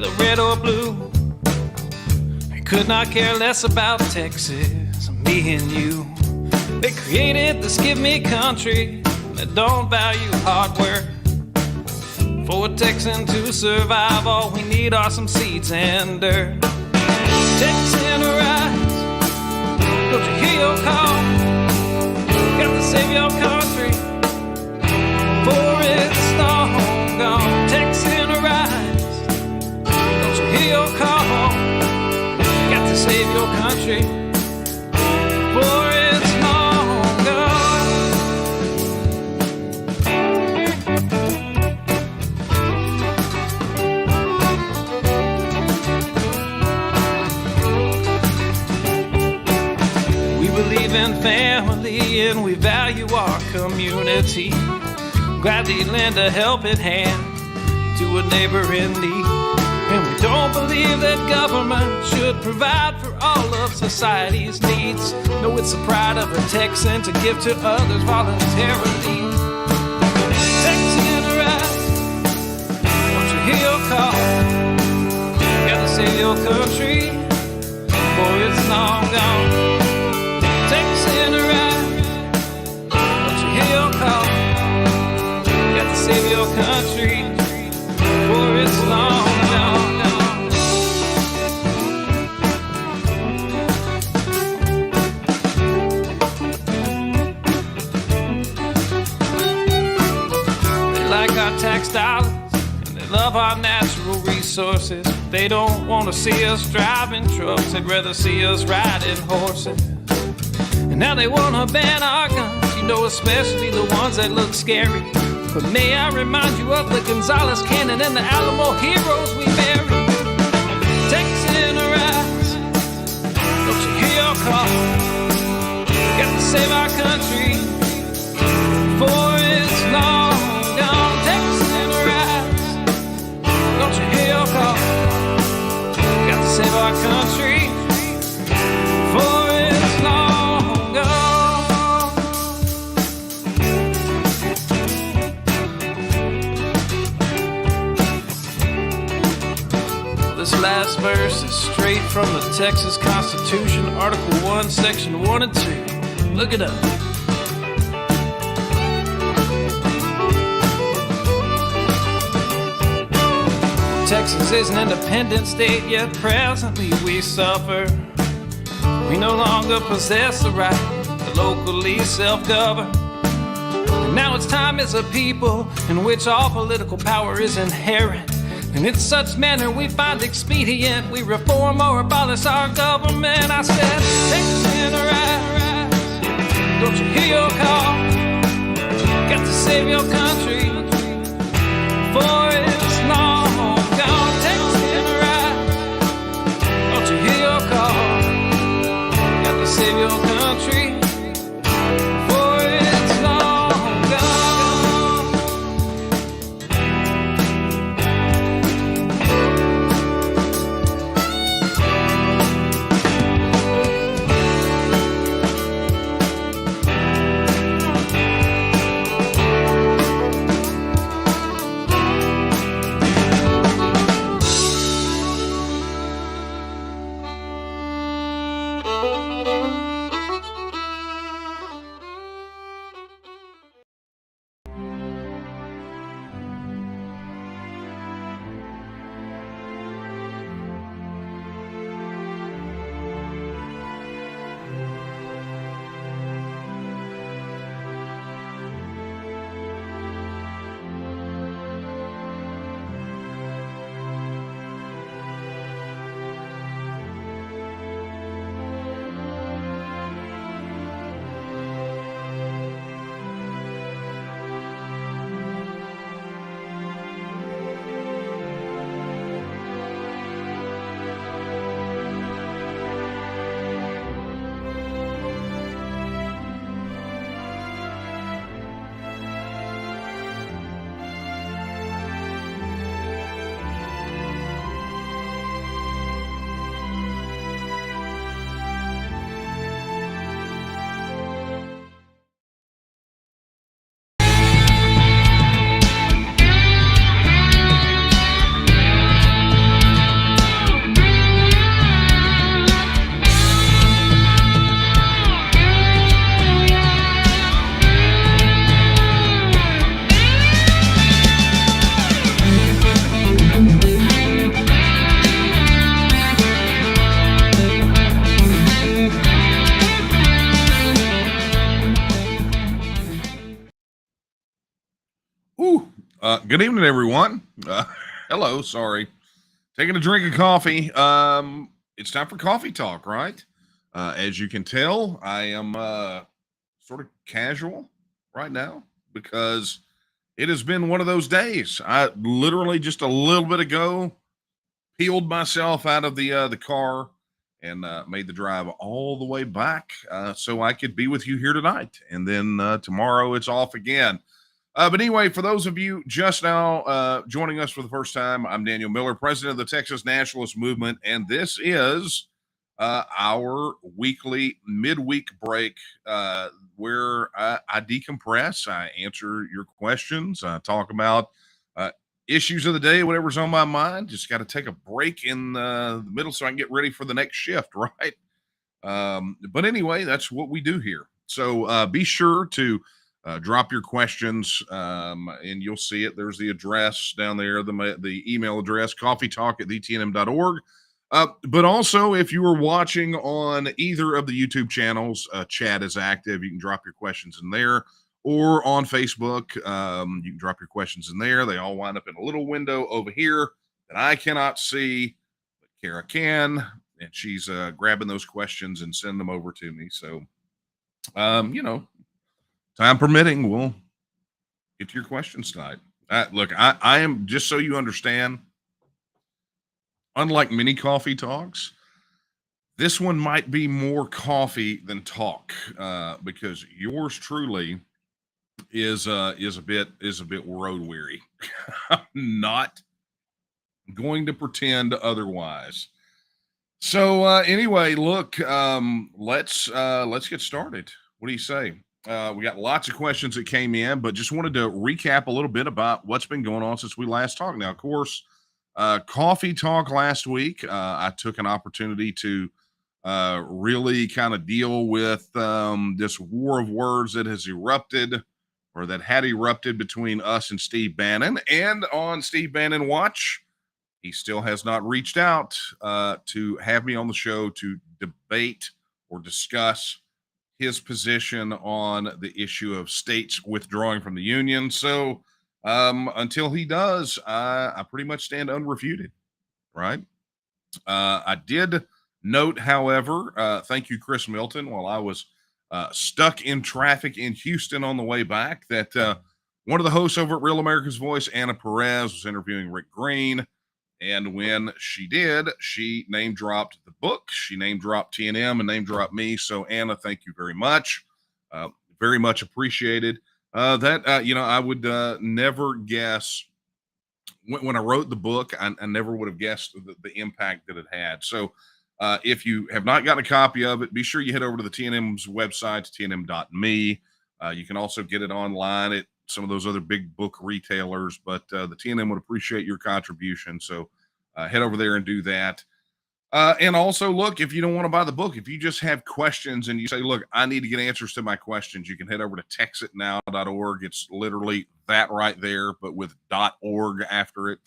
whether red or blue. They could not care less about Texas, me and you. They created this give me country that don't value hard work. For a Texan to survive, all we need are some seeds and dirt. Texan rise, don't you hear your call? Got to save your country before it's long gone. Texan rise, don't you hear your call? Got to save your country before it's long gone. We believe in family and we value our community. Gladly lend a helping hand to a neighbor in need. And we don't believe that government should provide for all of society's needs. No, it's the pride of a Texan to give to others voluntarily. Texan rise, don't you hear your call? Gotta save your country before it's long gone. Texan rise, don't you hear your call? Gotta save your country before it's long gone. They like our tax dollars and they love our natural resources. They don't want to see us driving trucks, they'd rather see us riding horses. And now they want to ban our guns, you know, especially the ones that look scary. But may I remind you of the Gonzales Cannon and the Alamo heroes we buried. Texan rise, don't you hear your call? Got to save our country before it's long gone. Texan rise, don't you hear your call? Got to save our country before it's long gone. This last verse is straight from the Texas Constitution, Article 1, Section 1 and 2. Look it up. Texas is an independent state, yet presently we suffer. We no longer possess the right to locally self-govern. And now it's time as a people in which all political power is inherent. And in such manner we find expedient, we reform or abolish our government. I said, Texan rise, don't you hear your call? Got to save your country before it's long gone. Texan rise, don't you hear your call? Got to save your country before it's long gone. Good evening, everyone. Hello, sorry. Taking a drink of coffee. It's time for coffee talk, right? As you can tell, I am sort of casual right now because it has been one of those days. I literally just a little bit ago peeled myself out of the car and made the drive all the way back so I could be with you here tonight. And then tomorrow it's off again. But anyway, for those of you just now joining us for the first time, I'm Daniel Miller, president of the Texas Nationalist Movement, and this is our weekly midweek break where I decompress, I answer your questions, I talk about uh, issues of the day, whatever's on my mind. Just got to take a break in the middle so I can get ready for the next shift, right? But anyway, that's what we do here. So be sure to drop your questions, and you'll see it. There's the address down there, the email address, coffeetalk@tnm.org. But also, if you are watching on either of the YouTube channels, chat is active. You can drop your questions in there, or on Facebook, you can drop your questions in there. They all wind up in a little window over here that I cannot see, but Kara can, and she's grabbing those questions and sending them over to me. So, time permitting, we'll get to your questions tonight. Look, I am, just so you understand, unlike many coffee talks, this one might be more coffee than talk because yours truly is a bit road weary. I'm not going to pretend otherwise. So anyway, look, let's get started. What do you say? We got lots of questions that came in, but just wanted to recap a little bit about what's been going on since we last talked. Now, of course, coffee talk last week, I took an opportunity to really kind of deal with this war of words that has erupted, or that had erupted, between us and Steve Bannon. And on Steve Bannon watch, he still has not reached out to have me on the show to debate or discuss his position on the issue of states withdrawing from the union. So until he does, I pretty much stand unrefuted, right? I did note, however, thank you, Chris Milton, while I was stuck in traffic in Houston on the way back, that one of the hosts over at Real America's Voice, Anna Perez, was interviewing Rick Green. And when she did, she name dropped the book. She name dropped TNM and name dropped me. So, Anna, thank you very much. Very much appreciated. I would never guess when I wrote the book, I never would have guessed the impact that it had. So, if you have not gotten a copy of it, be sure you head over to the TNM's website, tnm.me. You can also get it online at some of those other big book retailers, but the TNM would appreciate your contribution. So head over there and do that. And also, look, if you don't want to buy the book, if you just have questions and you say, look, I need to get answers to my questions, you can head over to texitnow.org. It's literally that right there, but with .org after it.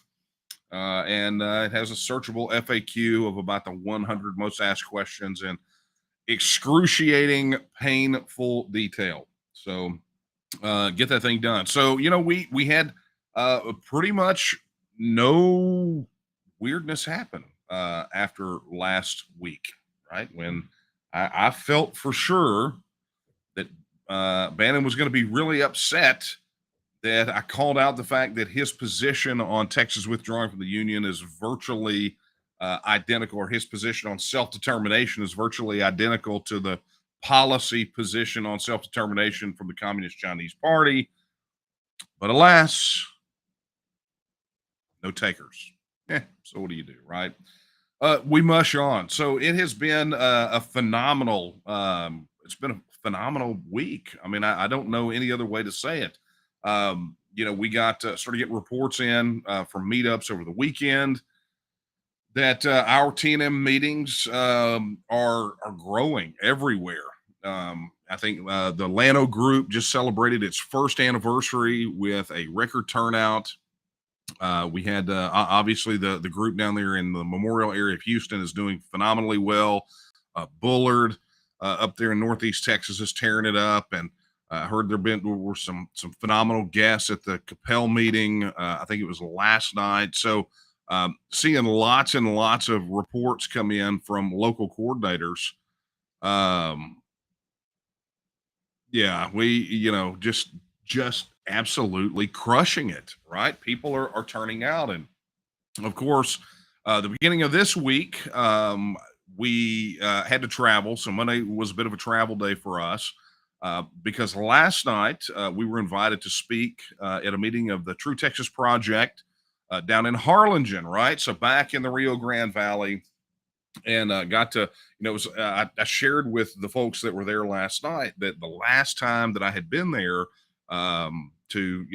And it has a searchable FAQ of about the 100 most asked questions in excruciating, painful detail. So get that thing done. So, we had pretty much no weirdness happen after last week, right? When I felt for sure that Bannon was going to be really upset that I called out the fact that his position on Texas withdrawing from the union is virtually identical, or his position on self-determination is virtually identical to the policy position on self-determination from the Communist Chinese Party. But alas, no takers. So what do you do, right? We mush on. So it has been a phenomenal, it's been a phenomenal week. I mean, I don't know any other way to say it. We got started getting reports in from Meetups over the weekend that our TNM meetings are growing everywhere. I think the Lano group just celebrated its first anniversary with a record turnout. We had obviously the group down there in the Memorial area of Houston is doing phenomenally well. Bullard up there in Northeast Texas is tearing it up, and I heard there were some phenomenal guests at the Capel meeting. I think it was last night. So seeing lots and lots of reports come in from local coordinators. Yeah, we, just absolutely crushing it, right? People are turning out. And of course, the beginning of this week, we had to travel. So Monday was a bit of a travel day for us because last night we were invited to speak at a meeting of the True Texas Project down in Harlingen, right? So back in the Rio Grande Valley, and got to, it was, I shared with the folks that were there last night that the last time that I had been there to,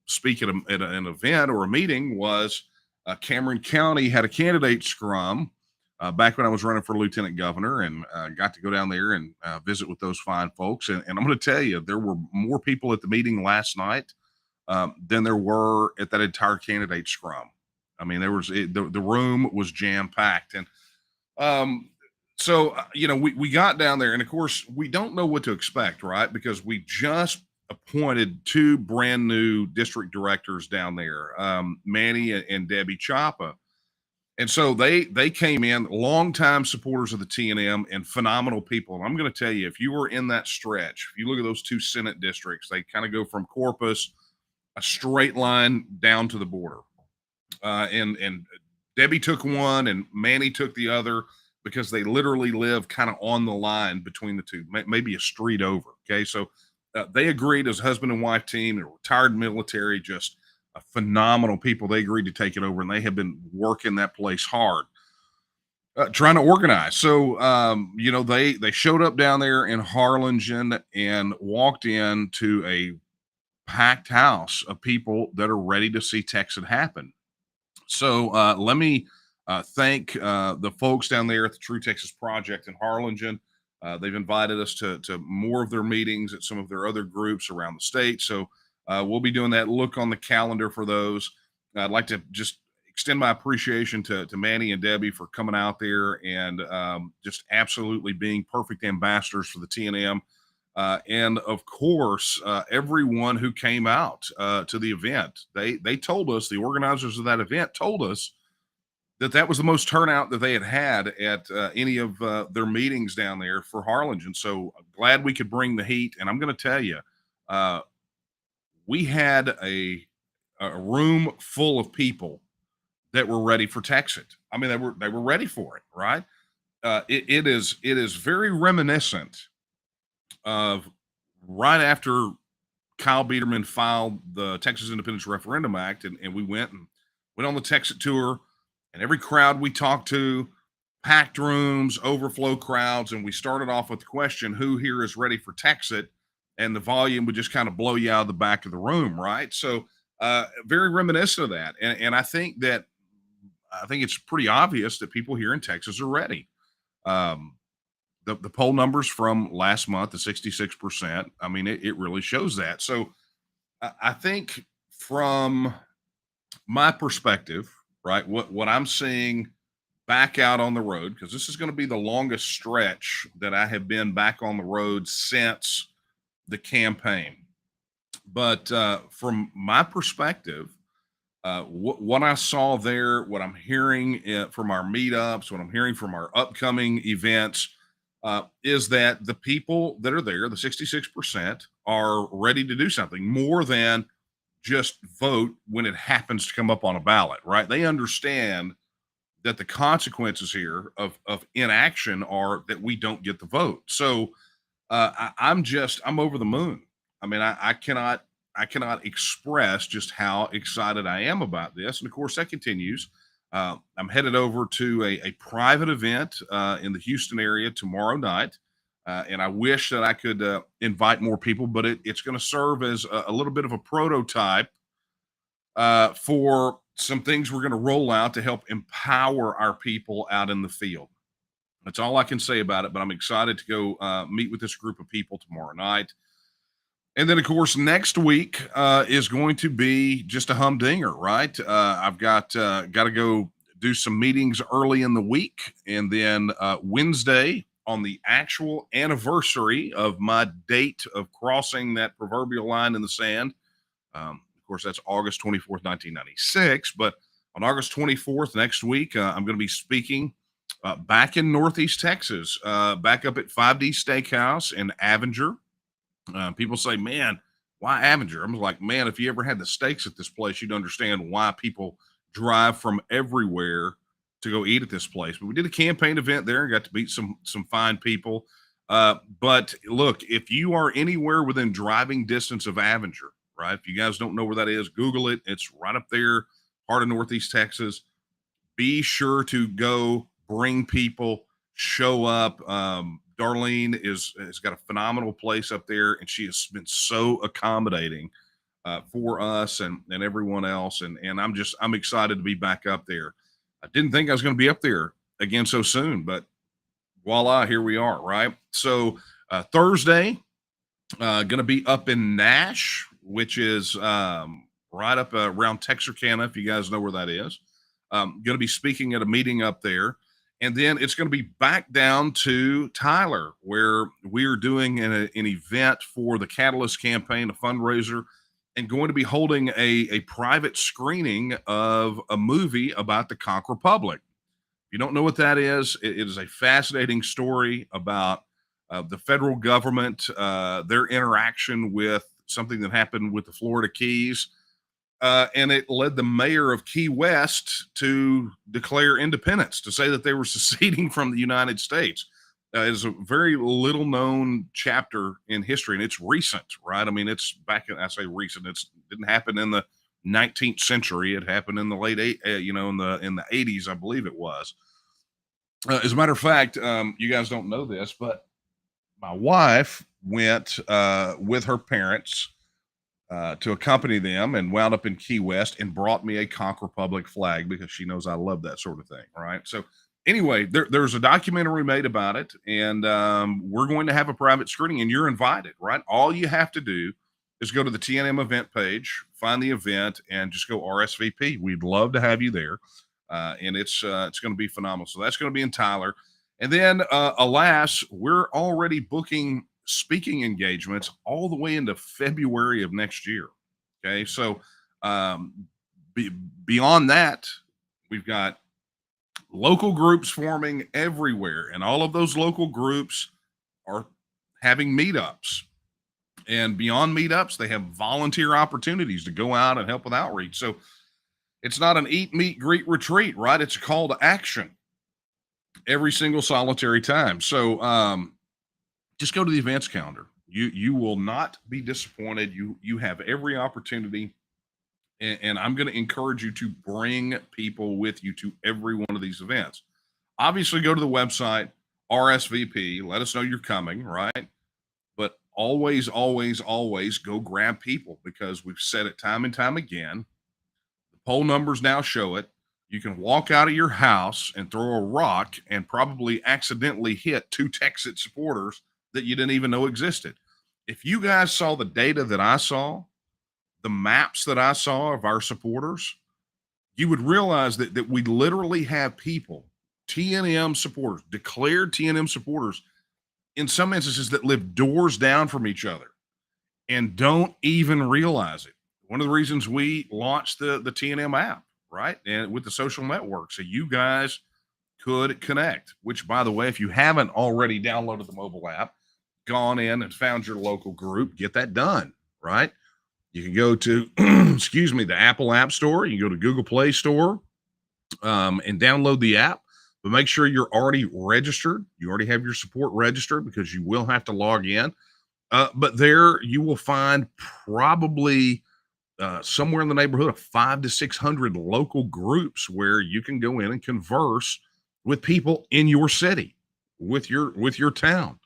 speak at, an event or a meeting was Cameron County had a candidate scrum back when I was running for lieutenant governor, and got to go down there and visit with those fine folks. And I'm going to tell you, there were more people at the meeting last night than there were at that entire candidate scrum. I mean, the room was jam packed. And so, we got down there, and of course we don't know what to expect, right? Because we just appointed two brand new district directors down there, Manny and Debbie Chapa. And so they came in, longtime supporters of the TNM and phenomenal people. And I'm going to tell you, if you were in that stretch, if you look at those two Senate districts, they kind of go from Corpus, a straight line down to the border. And Debbie took one and Manny took the other because they literally live kind of on the line between the two, maybe a street over. Okay. So they agreed as a husband and wife team, they're retired military, just phenomenal people. They agreed to take it over, and they have been working that place hard, trying to organize. So, they showed up down there in Harlingen and walked into a packed house of people that are ready to see Texas happen. So let me thank the folks down there at the True Texas Project in Harlingen. They've invited us to more of their meetings at some of their other groups around the state. So we'll be doing that. Look on the calendar for those. I'd like to just extend my appreciation to Manny and Debbie for coming out there and just absolutely being perfect ambassadors for the TNM. And of course, everyone who came out to the event, they told us, the organizers of that event told us that was the most turnout that they had at any of their meetings down there for Harlingen. So glad we could bring the heat. And I'm going to tell you, we had a room full of people that were ready for Texas. I mean, they were ready for it, right? It is very reminiscent of right after Kyle Biederman filed the Texas Independence Referendum Act, and we went on the Texas tour, and every crowd we talked to, packed rooms, overflow crowds, and we started off with the question, who here is ready for Texas? And the volume would just kind of blow you out of the back of the room, right? So very reminiscent of that. And I think it's pretty obvious that people here in Texas are ready. The poll numbers from last month, the 66%, I mean, it really shows that. So I think from my perspective, right, what I'm seeing back out on the road, because this is going to be the longest stretch that I have been back on the road since the campaign. But from my perspective, what I saw there, what I'm hearing from our meetups, what I'm hearing from our upcoming events, is that the people that are there, the 66%, are ready to do something more than just vote when it happens to come up on a ballot, right? They understand that the consequences here of inaction are that we don't get the vote. So I'm over the moon. I mean, I cannot express just how excited I am about this. And of course that continues. I'm headed over to a private event in the Houston area tomorrow night. And I wish that I could invite more people, but it's going to serve as a little bit of a prototype for some things we're going to roll out to help empower our people out in the field. That's all I can say about it, but I'm excited to go meet with this group of people tomorrow night. And then, of course, next week is going to be just a humdinger, right? I've got to go do some meetings early in the week. And then Wednesday on the actual anniversary of my date of crossing that proverbial line in the sand. Of course, that's August 24th, 1996. But on August 24th, next week, I'm going to be speaking back in Northeast Texas, back up at 5D Steakhouse in Avenger. People say, man, why Avenger? I'm like, man, if you ever had the steaks at this place, you'd understand why people drive from everywhere to go eat at this place. But we did a campaign event there and got to meet some fine people. But look, if you are anywhere within driving distance of Avenger, right? If you guys don't know where that is, Google it. It's right up there, heart of Northeast Texas. Be sure to go, bring people, show up. Darlene has got a phenomenal place up there, and she has been so accommodating for us and everyone else. And I'm excited to be back up there. I didn't think I was going to be up there again so soon, but voila, here we are, right? So Thursday, going to be up in Nash, which is right up around Texarkana, if you guys know where that is. Going to be speaking at a meeting up there. And then it's going to be back down to Tyler, where we are doing an event for the Catalyst campaign, a fundraiser, and going to be holding a private screening of a movie about the Conch Republic. If you don't know what that is, it is a fascinating story about the federal government, their interaction with something that happened with the Florida Keys. And it led the mayor of Key West to declare independence, to say that they were seceding from the United States. It is a very little known chapter in history, and it's recent, right? I mean, it's back in, I say recent, it didn't happen in the 19th century. It happened in the late, in the 80s, I believe it was. As a matter of fact, you guys don't know this, but my wife went with her parents to accompany them and wound up in Key West and brought me a Conch Republic flag because she knows I love that sort of thing. Right. So anyway, there's a documentary made about it, and we're going to have a private screening, and you're invited, right? All you have to do is go to the TNM event page, find the event, and just go RSVP. We'd love to have you there. And it's going to be phenomenal. So that's going to be in Tyler. And then, alas, we're already booking speaking engagements all the way into February of next year. Okay. So, beyond that, we've got local groups forming everywhere, and all of those local groups are having meetups. And beyond meetups, they have volunteer opportunities to go out and help with outreach. So it's not an eat, meet, greet, retreat, right? It's a call to action every single solitary time. So, just go to the events calendar. You will not be disappointed. You have every opportunity, and I'm going to encourage you to bring people with you to every one of these events. Obviously, go to the website, RSVP, let us know you're coming, right? But always, always, always go grab people, because we've said it time and time again. The poll numbers now show it. You can walk out of your house and throw a rock and probably accidentally hit 2 Texas supporters that you didn't even know existed. If you guys saw the data that I saw, the maps that I saw of our supporters, you would realize that we literally have people, TNM supporters, declared TNM supporters, in some instances that live doors down from each other and don't even realize it. One of the reasons we launched the TNM app, right? And with the social network, so you guys could connect, which, by the way, if you haven't already downloaded the mobile app, gone in and found your local group, get that done, right? You can go to, the Apple App Store. You can go to Google Play Store and download the app, but make sure you're already registered. You already have your support registered, because you will have to log in. But there you will find probably somewhere in the neighborhood of 500 to 600 local groups where you can go in and converse with people in your city, with your town.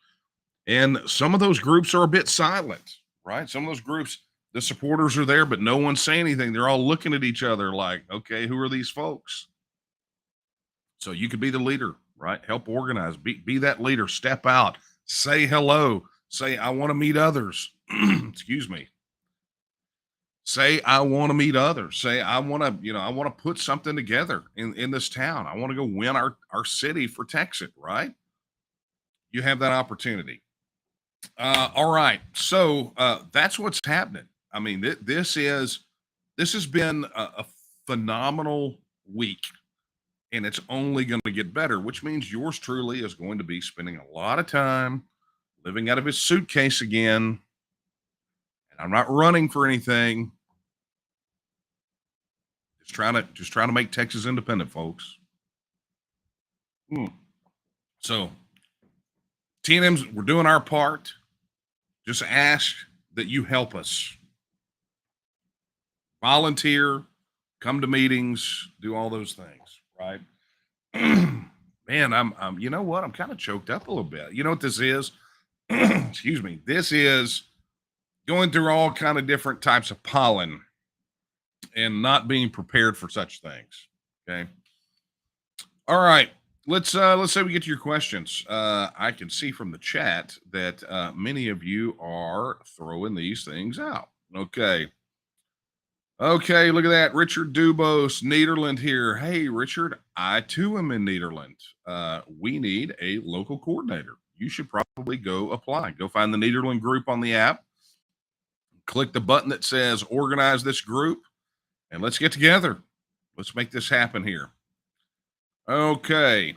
And some of those groups are a bit silent, right? Some of those groups, the supporters are there, but no one's saying anything. They're all looking at each other like, okay, who are these folks? So you could be the leader, right? Help organize, be that leader, step out, say hello, say, I want to meet others. Excuse me. Say, I want to meet others. Say, I want to put something together in this town. I want to go win our city for Texas, right? you have that opportunity. All right. So that's what's happening. I mean, this has been a phenomenal week, and it's only going to get better, which means yours truly is going to be spending a lot of time living out of his suitcase again. And I'm not running for anything. Just trying to make Texas independent, folks. So TNM's, we're doing our part. Just ask that you help us. Volunteer, come to meetings, do all those things, right? Man, I'm you know what? I'm kind of choked up a little bit. You know what this is? Excuse me. This is going through all kind of different types of pollen and not being prepared for such things. Okay. All right. Let's say we get to your questions. I can see from the chat that many of you are throwing these things out. Okay. Okay, look at that. Richard Dubos, Nederland here. Hey, Richard, I too am in Nederland. We need a local coordinator. You should probably go apply. Go find the Nederland group on the app. Click the button that says organize this group, and let's get together. Let's make this happen here. Okay.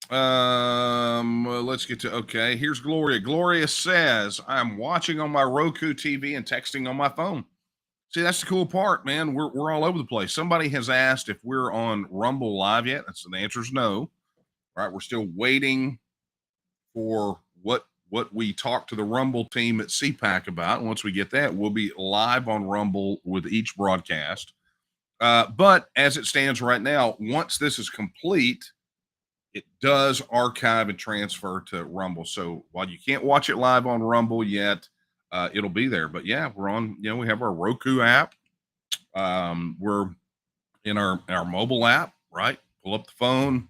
Let's get to, okay. Here's Gloria. Gloria says, I'm watching on my Roku TV and texting on my phone. See, that's the cool part, man. We're all over the place. Somebody has asked if we're on Rumble Live yet. So the answer is no. All right, we're still waiting for what we talked to the Rumble team at CPAC about. And once we get that, we'll be live on Rumble with each broadcast. But as it stands right now, once this is complete, it does archive and transfer to Rumble. So while you can't watch it live on Rumble yet, it'll be there. But yeah, we're on, we have our Roku app. We're in our mobile app, right? Pull up the phone.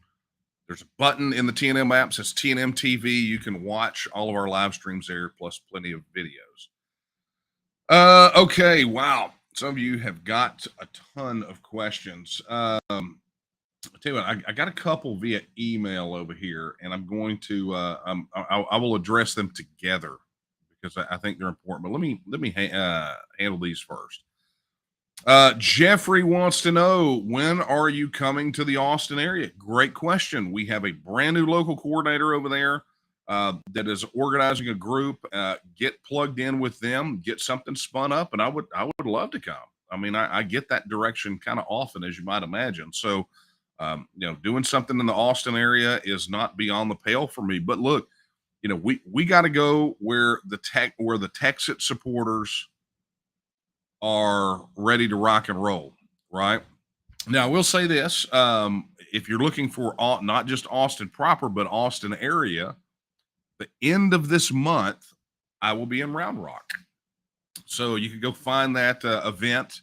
There's a button in the TNM app that says TNM TV. You can watch all of our live streams there, plus plenty of videos. Okay. Wow. Some of you have got a ton of questions. I'll tell you what, I got a couple via email over here, and I'm going to, I will address them together because I think they're important. But let me handle these first. Jeffrey wants to know, when are you coming to the Austin area? Great question. We have a brand new local coordinator over there that is organizing a group. Get plugged in with them, get something spun up, and I would love to come. I mean, I get that direction kind of often, as you might imagine. So, doing something in the Austin area is not beyond the pale for me. But look, we got to go where the Texas supporters are ready to rock and roll, right? Now, I will say this. If you're looking for not just Austin proper, but Austin area, the end of this month, I will be in Round Rock. So you can go find that event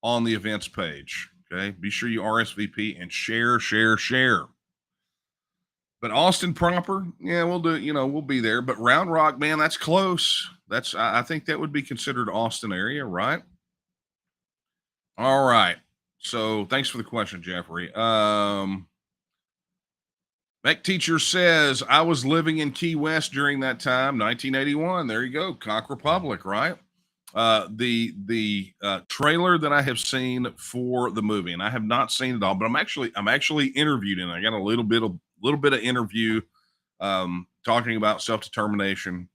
on the events page. Okay. Be sure you RSVP and share. But Austin proper, yeah, we'll do, we'll be there. But Round Rock, man, that's close. I think that would be considered Austin area, right? All right. So thanks for the question, Jeffrey. Beck Teacher says, I was living in Key West during that time, 1981. There you go. Cock Republic, right? The trailer that I have seen for the movie, and I have not seen it all, but I'm actually interviewed in it. I got a little bit of interview talking about self-determination.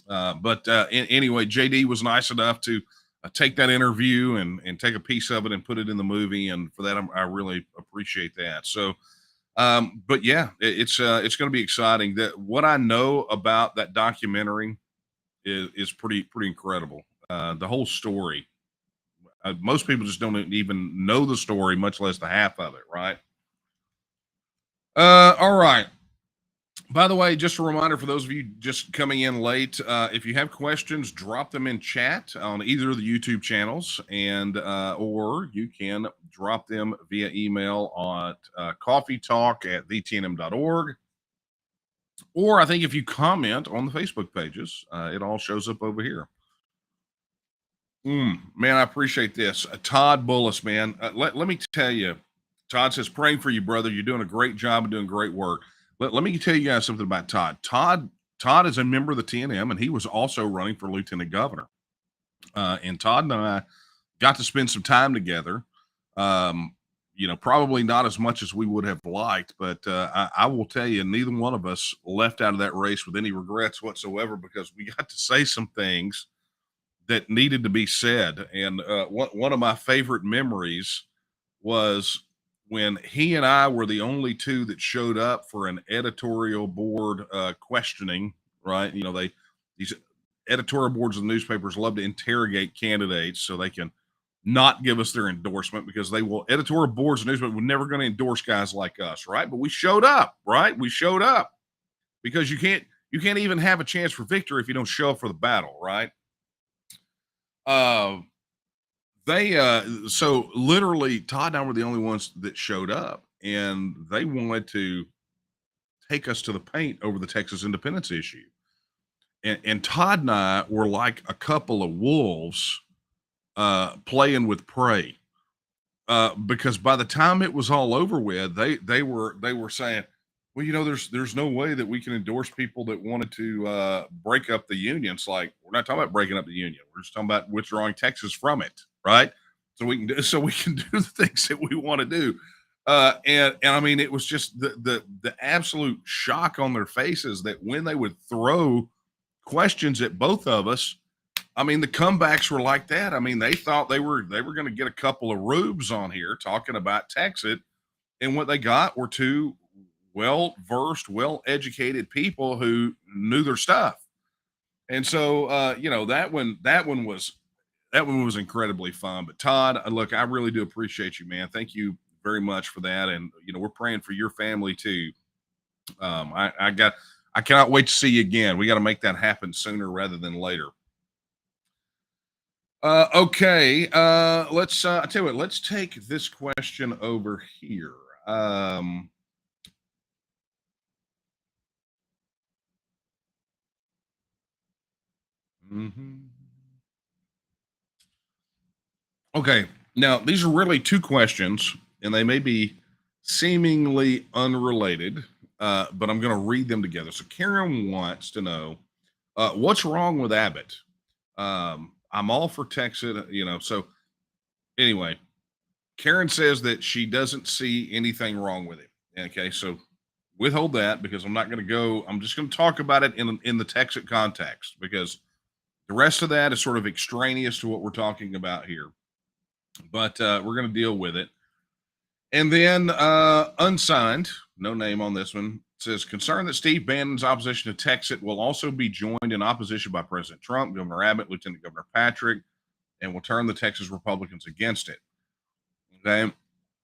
But anyway, JD was nice enough to take that interview and take a piece of it and put it in the movie. And for that, I really appreciate that. So, but yeah, it's going to be exciting. That what I know about that documentary is pretty incredible. The whole story. Most people just don't even know the story, much less the half of it, right? All right. By the way, just a reminder for those of you just coming in late, if you have questions, drop them in chat on either of the YouTube channels, and or you can drop them via email on coffeetalk@thnm.org. Or I think if you comment on the Facebook pages, it all shows up over here. Man, I appreciate this. Todd Bullis, man. Let me tell you, Todd says, praying for you, brother. You're doing a great job and doing great work. let me tell you guys something about Todd. Todd is a member of the TNM, and he was also running for lieutenant governor. And Todd and I got to spend some time together. Probably not as much as we would have liked, but I will tell you, neither one of us left out of that race with any regrets whatsoever, because we got to say some things that needed to be said. And one of my favorite memories was when he and I were the only two that showed up for an editorial board questioning, right? These editorial boards of the newspapers love to interrogate candidates so they can not give us their endorsement, because editorial boards of newspapers were never going to endorse guys like us, right? But we showed up, right? We showed up because you can't even have a chance for victory if you don't show up for the battle, right? So literally Todd and I were the only ones that showed up, and they wanted to take us to the paint over the Texas independence issue. And Todd and I were like a couple of wolves playing with prey, because by the time it was all over with, they were saying, well, there's no way that we can endorse people that wanted to break up the union. It's like, we're not talking about breaking up the union. We're just talking about withdrawing Texas from it, right? So we can do the things that we want to do. And I mean, it was just the absolute shock on their faces that when they would throw questions at both of us, I mean, the comebacks were like that. I mean, they thought they were going to get a couple of rubes on here talking about Texas, and what they got were two well-versed, well-educated people who knew their stuff. And so, that one was incredibly fun. But Todd, look, I really do appreciate you, man. Thank you very much for that. And, we're praying for your family too. I cannot wait to see you again. We got to make that happen sooner rather than later. Okay. Let's, I tell you what, let's take this question over here. Okay. Now, these are really two questions, and they may be seemingly unrelated, but I'm going to read them together. So Karen wants to know, what's wrong with Abbott? I'm all for Texas, so anyway, Karen says that she doesn't see anything wrong with it. Okay. So withhold that, because I'm just going to talk about it in the Texas context, because the rest of that is sort of extraneous to what we're talking about here. But we're going to deal with it. And then unsigned, no name on this one, says, concerned that Steve Bannon's opposition to Texas will also be joined in opposition by President Trump, Governor Abbott, Lieutenant Governor Patrick, and will turn the Texas Republicans against it. Okay.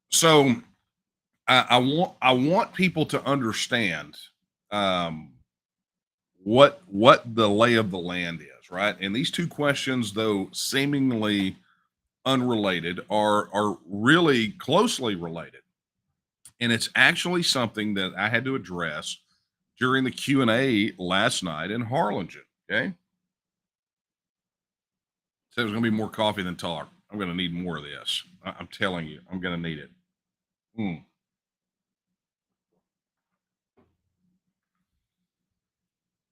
So I want people to understand what the lay of the land is, right? And these two questions, though seemingly unrelated, are really closely related. And it's actually something that I had to address during the Q&A last night in Harlingen. Okay. Said there's going to be more coffee than talk. I'm going to need more of this. I'm telling you, I'm going to need it.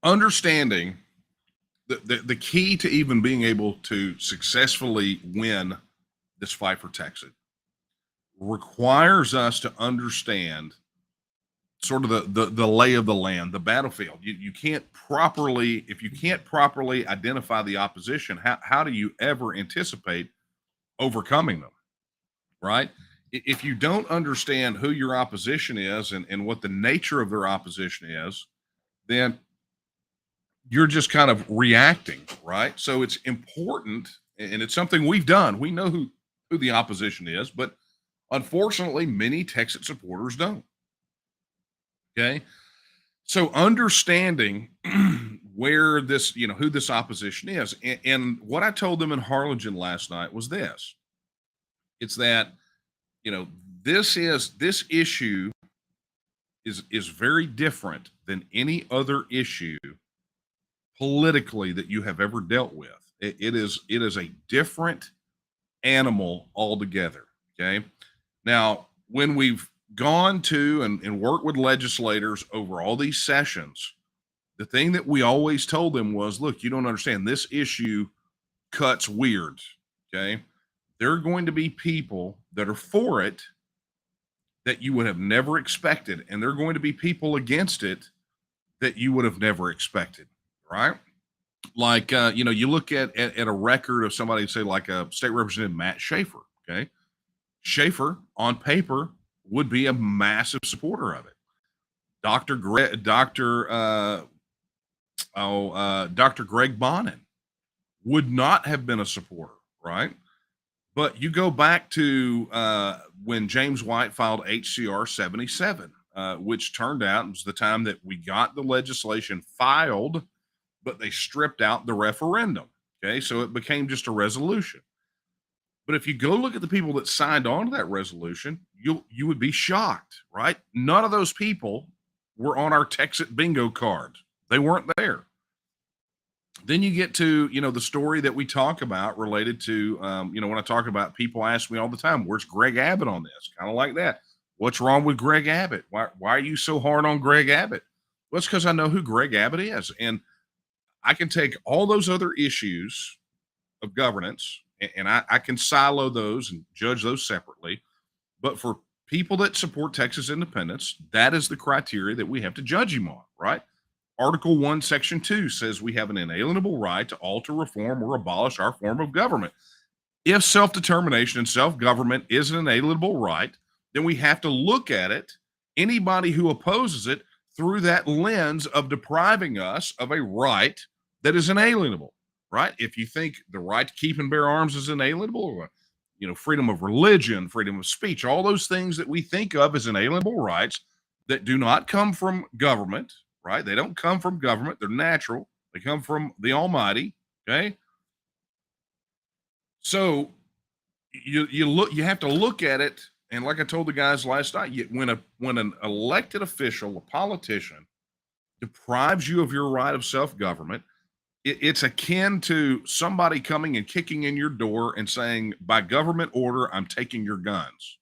Understanding the key to even being able to successfully win this fight for Texas requires us to understand sort of the lay of the land, the battlefield. If you can't properly identify the opposition, how do you ever anticipate overcoming them, right? If you don't understand who your opposition is and what the nature of their opposition is, then you're just kind of reacting, right? So it's important, and it's something we've done. We know who the opposition is, but unfortunately, many Texas supporters don't. Okay. So understanding where this, who this opposition is. And what I told them in Harlingen last night was this. It's that, this issue is very different than any other issue politically that you have ever dealt with. It is a different animal altogether. Okay. Now, when we've gone to and worked with legislators over all these sessions, the thing that we always told them was, look, you don't understand, this issue cuts weird. Okay. There are going to be people that are for it that you would have never expected, and there are going to be people against it that you would have never expected. Right. Like, you look at a record of somebody, say, like a state representative, Matt Schaefer. Okay. Schaefer on paper would be a massive supporter of it. Dr. Greg Bonin would not have been a supporter, right? But you go back to when James White filed HCR 77, which turned out was the time that we got the legislation filed, but they stripped out the referendum. Okay, so it became just a resolution. But if you go look at the people that signed on to that resolution, you would be shocked, right? None of those people were on our Texas bingo card. They weren't there. Then you get to, the story that we talk about related to, when I talk about, people ask me all the time, where's Greg Abbott on this? Kind of like that. What's wrong with Greg Abbott? Why are you so hard on Greg Abbott? Well, it's because I know who Greg Abbott is. And I can take all those other issues of governance and I can silo those and judge those separately. But for people that support Texas independence, that is the criteria that we have to judge him on, right? Article 1, Section 2 says we have an inalienable right to alter, reform, or abolish our form of government. If self-determination and self-government is an inalienable right, then we have to look at it, anybody who opposes it, through that lens of depriving us of a right that is inalienable, right? If you think the right to keep and bear arms is inalienable, or, freedom of religion, freedom of speech, all those things that we think of as inalienable rights that do not come from government, right? They don't come from government. They're natural. They come from the Almighty. Okay. So you have to look at it. And like I told the guys last night, when an elected official, a politician, deprives you of your right of self-government, it's akin to somebody coming and kicking in your door and saying, by government order, I'm taking your guns.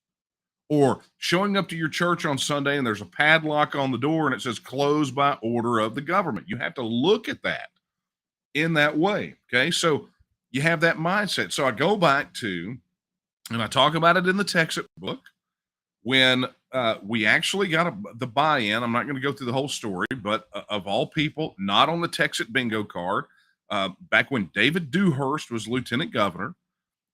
Or showing up to your church on Sunday and there's a padlock on the door and it says closed by order of the government. You have to look at that in that way. Okay. So you have that mindset. So I go back to, and I talk about it in the Texas book, when we actually got the buy-in. I'm not going to go through the whole story, but of all people, not on the Texas bingo card, back when David Dewhurst was lieutenant governor,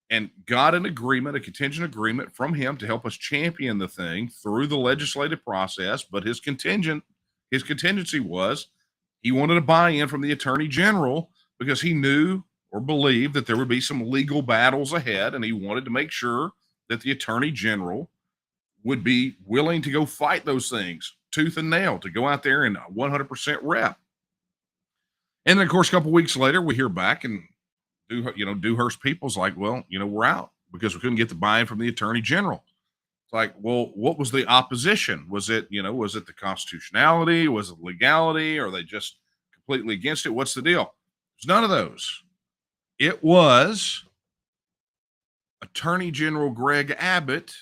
and got an agreement, a contingent agreement from him to help us champion the thing through the legislative process. But his contingency was he wanted a buy-in from the attorney general because he knew or believed that there would be some legal battles ahead. And he wanted to make sure that the attorney general would be willing to go fight those things tooth and nail, to go out there and 100% rep. And then, of course, a couple weeks later, we hear back and Dewhurst people's like, well, we're out because we couldn't get the buy-in from the attorney general. It's like, well, what was the opposition? Was it the constitutionality? Was it legality? Or are they just completely against it? What's the deal? There's none of those. It was Attorney General Greg Abbott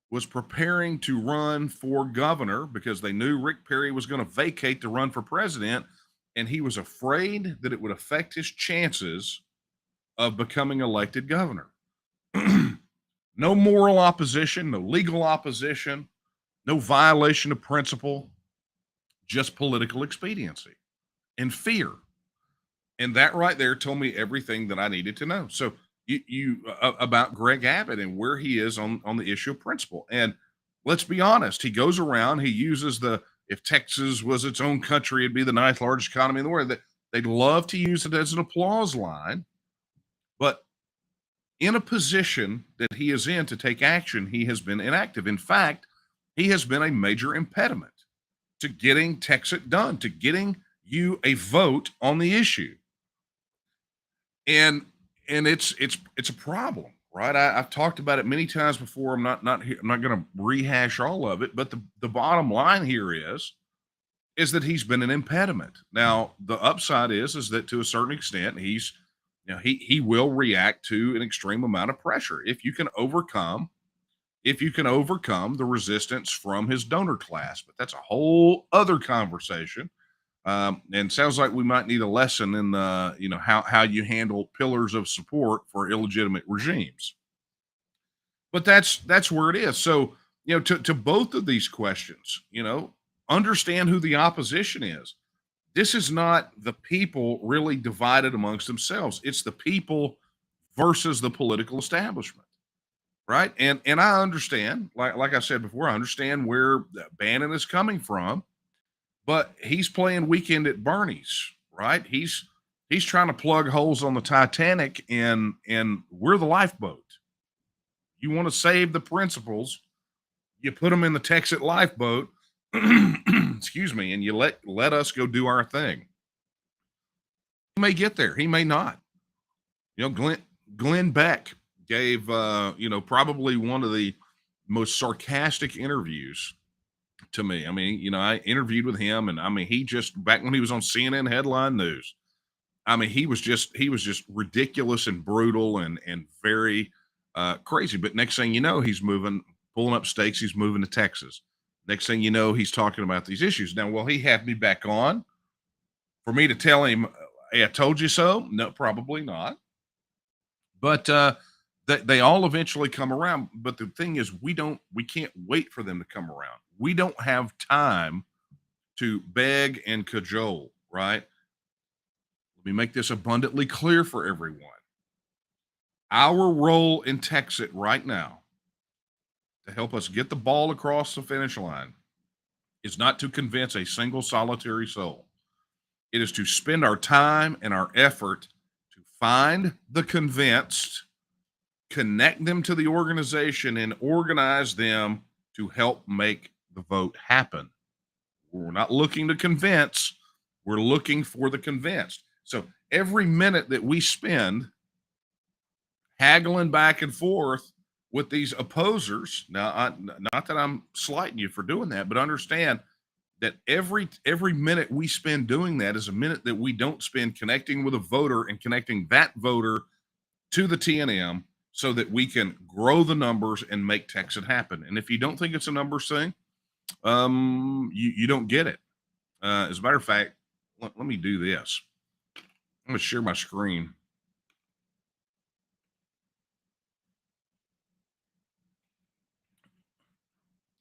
was preparing to run for governor because they knew Rick Perry was going to vacate to run for president. And he was afraid that it would affect his chances of becoming elected governor. No moral opposition, no legal opposition, no violation of principle, just political expediency and fear. And that right there told me everything that I needed to know. So you about Greg Abbott and where he is on the issue of principle. And let's be honest, he goes around, he uses if Texas was its own country, it'd be the 9th largest economy in the world. They'd love to use it as an applause line. But in a position that he is in to take action, he has been inactive. In fact, he has been a major impediment to getting Texas done, to getting you a vote on the issue. And it's a problem, right? I've talked about it many times before. I'm not going to rehash all of it, but the bottom line here is that he's been an impediment. Now, the upside is that to a certain extent, he will react to an extreme amount of pressure. If you can overcome if you can overcome the resistance from his donor class. But that's a whole other conversation. And sounds like we might need a lesson in how you handle pillars of support for illegitimate regimes. But that's where it is. So to both of these questions, understand who the opposition is. This is not the people really divided amongst themselves. It's the people versus the political establishment, right? And I understand, like I said before, I understand where Bannon is coming from, but he's playing weekend at Bernie's, right? He's trying to plug holes on the Titanic, and we're the lifeboat. You want to save the principles, you put them in the Texas lifeboat, excuse me, and you let us go do our thing. He may get there, he may not. Glenn Beck gave probably one of the most sarcastic interviews to me. I mean, I interviewed with him, and I mean, he just, back when he was on CNN headline news, I mean, he was just ridiculous and brutal and very crazy. But next thing you know, he's pulling up stakes. He's moving to Texas. Next thing you know, he's talking about these issues. Now, will he have me back on for me to tell him, hey, I told you so? No, probably not. But they all eventually come around. But the thing is, we can't wait for them to come around. We don't have time to beg and cajole, right? Let me make this abundantly clear for everyone. Our role in Texas right now to help us get the ball across the finish line is not to convince a single solitary soul. It is to spend our time and our effort to find the convinced, connect them to the organization, and organize them to help make the vote happen. We're not looking to convince, we're looking for the convinced. So every minute that we spend haggling back and forth with these opposers, now, not that I'm slighting you for doing that, but understand that every minute we spend doing that is a minute that we don't spend connecting with a voter and connecting that voter to the TNM so that we can grow the numbers and make Texas happen. And if you don't think it's a numbers thing, you don't get it. As a matter of fact, let me do this. I'm going to share my screen.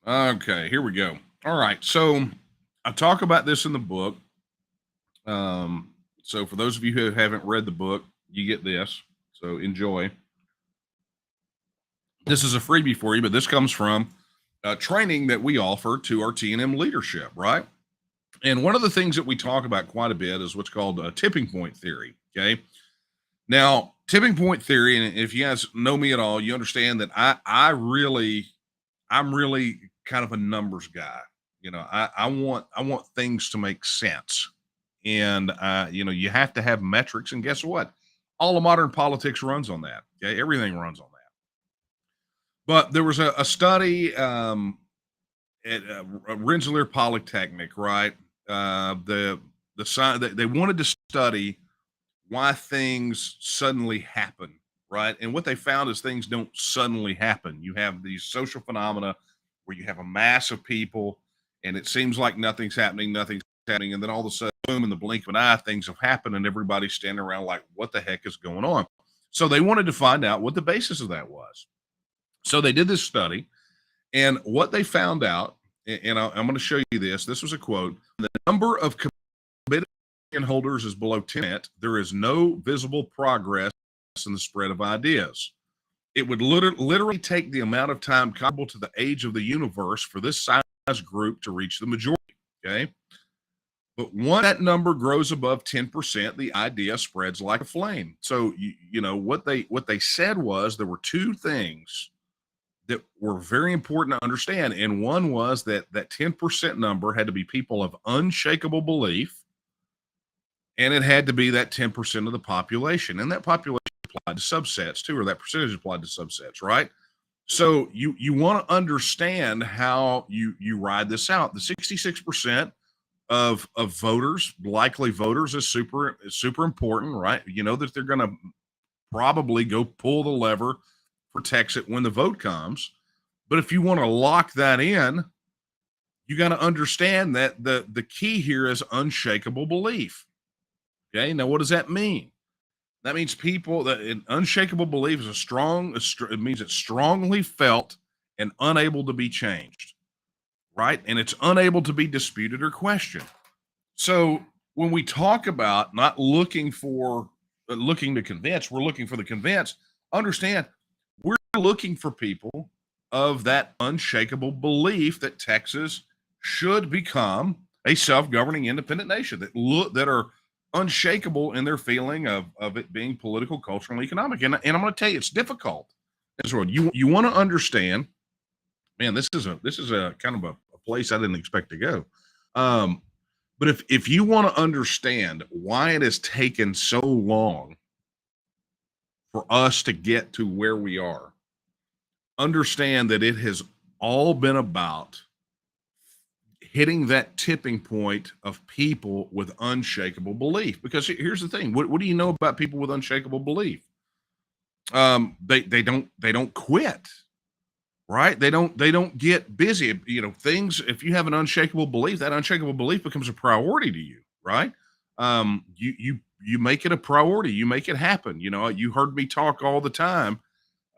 Okay, here we go. All right, so I talk about this in the book. So for those of you who haven't read the book, you get this. So enjoy. This is a freebie for you, but this comes from training that we offer to our TNM leadership, right? And one of the things that we talk about quite a bit is what's called a tipping point theory. Okay. Now, tipping point theory, and if you guys know me at all, you understand that I'm really kind of a numbers guy. I want things to make sense. And you have to have metrics. And guess what? All of modern politics runs on that. Okay. Everything runs on that. But there was a study at Rensselaer Polytechnic, right? They wanted to study why things suddenly happen, right? And what they found is things don't suddenly happen. You have these social phenomena where you have a mass of people, and it seems like nothing's happening, and then all of a sudden, boom, in the blink of an eye, things have happened, and everybody's standing around like, what the heck is going on? So they wanted to find out what the basis of that was. So they did this study, and what they found out, and I'm going to show you this. This was a quote: "The number of committed holders is below 10. There is no visible progress in the spread of ideas. It would literally take the amount of time comparable to the age of the universe for this size group to reach the majority." Okay, but once that number grows above 10%, the idea spreads like a flame. So what they said was there were two things that were very important to understand. And one was that 10% number had to be people of unshakable belief, and it had to be that 10% of the population. And that population applied to subsets too, or that percentage applied to subsets, right? So you want to understand how you ride this out. The 66% of voters, likely voters, is super important, right? You know that they're going to probably go pull the lever for Texas when the vote comes. But if you want to lock that in, you got to understand that the key here is unshakable belief. Okay. Now, what does that mean? That means people that an unshakable belief is it means it's strongly felt and unable to be changed. Right. And it's unable to be disputed or questioned. So when we talk about not looking to convince, we're looking for the convinced. Understand, we're looking for people of that unshakable belief that Texas should become a self-governing independent nation that are unshakable in their feeling of it being political, cultural, and economic. And I'm going to tell you, it's difficult. You want to understand, man, this is a kind of a place I didn't expect to go. But if you want to understand why it has taken so long for us to get to where we are, understand that it has all been about hitting that tipping point of people with unshakable belief. Because here's the thing: what do you know about people with unshakable belief? They don't quit. Right? They don't get busy. You know, things, if you have an unshakable belief, that unshakable belief becomes a priority to you, right? You make it a priority, you make it happen. You know, you heard me talk all the time.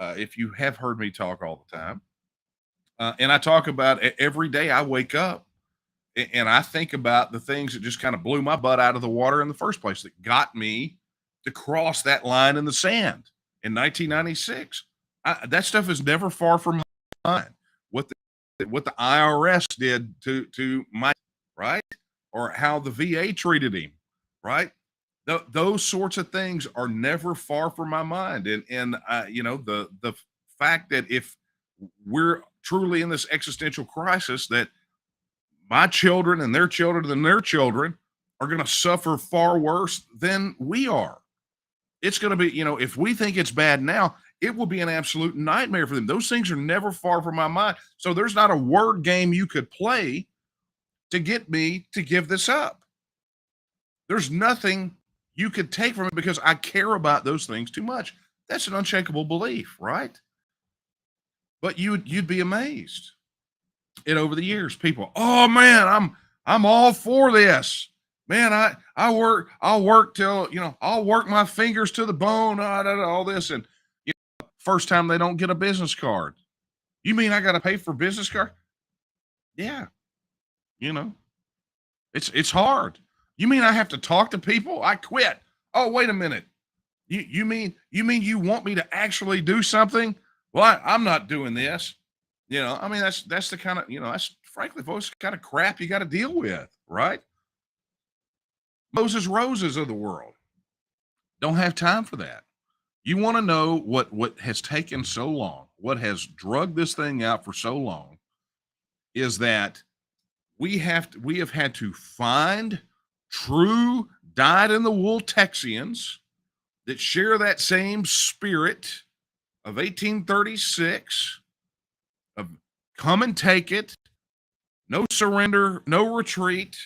If you have heard me talk all the time, and I talk about every day I wake up and I think about the things that just kind of blew my butt out of the water in the first place that got me to cross that line in the sand in 1996. That stuff is never far from mind. What the IRS did to Mike, right? Or how the VA treated him, right? Those sorts of things are never far from my mind. And you know, the fact that if we're truly in this existential crisis, that my children and their children and their children are going to suffer far worse than we are. It's going to be, you know, if we think it's bad now, it will be an absolute nightmare for them. Those things are never far from my mind. So there's not a word game you could play to get me to give this up. There's nothing you could take from it because I care about those things too much. That's an unshakable belief, right? But you'd be amazed. And over the years, people, oh man, I'm all for this. Man, I'll work till, you know, I'll work my fingers to the bone, all this. And first time they don't get a business card. You mean I got to pay for business card? Yeah. You know, it's hard. You mean I have to talk to people? I quit. Oh, wait a minute. You mean you want me to actually do something? Well, I'm not doing this. You know, I mean, that's the kind of, you know, that's frankly, folks, the kind of crap you got to deal with, right? Moses Roses of the world don't have time for that. You want to know what has taken so long, what has drugged this thing out for so long, is that we have had to find true dyed in the wool Texians that share that same spirit of 1836 of come and take it, no surrender, no retreat,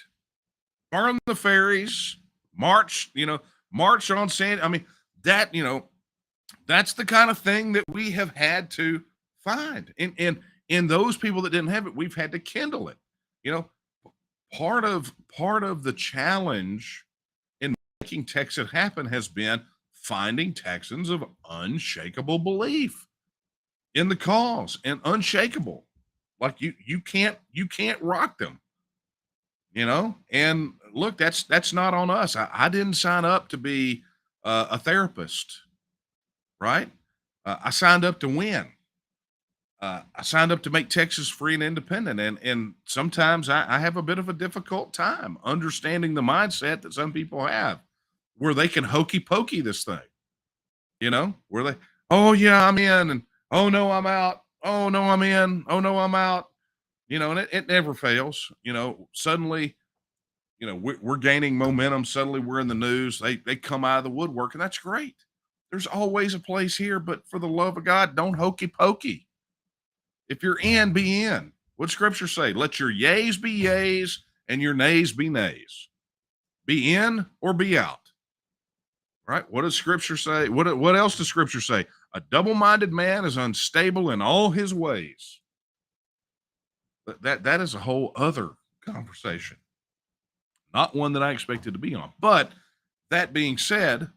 burn the ferries, march on sand. I mean, that, you know, that's the kind of thing that we have had to find. And those people that didn't have it, we've had to kindle it. You know, part of the challenge in making Texas happen has been finding Texans of unshakable belief in the cause and unshakable. Like you can't rock them. You know, and look, that's not on us. I didn't sign up to be a therapist, right? I signed up to win. I signed up to make Texas free and independent, and sometimes I have a bit of a difficult time understanding the mindset that some people have, where they can hokey pokey this thing. You know, where they, oh yeah, I'm in, and oh no, I'm out. Oh no, I'm in. Oh no, I'm out. You know, and it never fails. You know, suddenly, you know, we're gaining momentum. Suddenly we're in the news. They come out of the woodwork, and that's great. There's always a place here, but for the love of God, don't hokey pokey. If you're in, be in. What scripture say? Let your yays be yays and your nays be nays. Be in or be out. Right? What does scripture say? What else does scripture say? A double-minded man is unstable in all his ways. That is a whole other conversation, not one that I expected to be on. But that being said,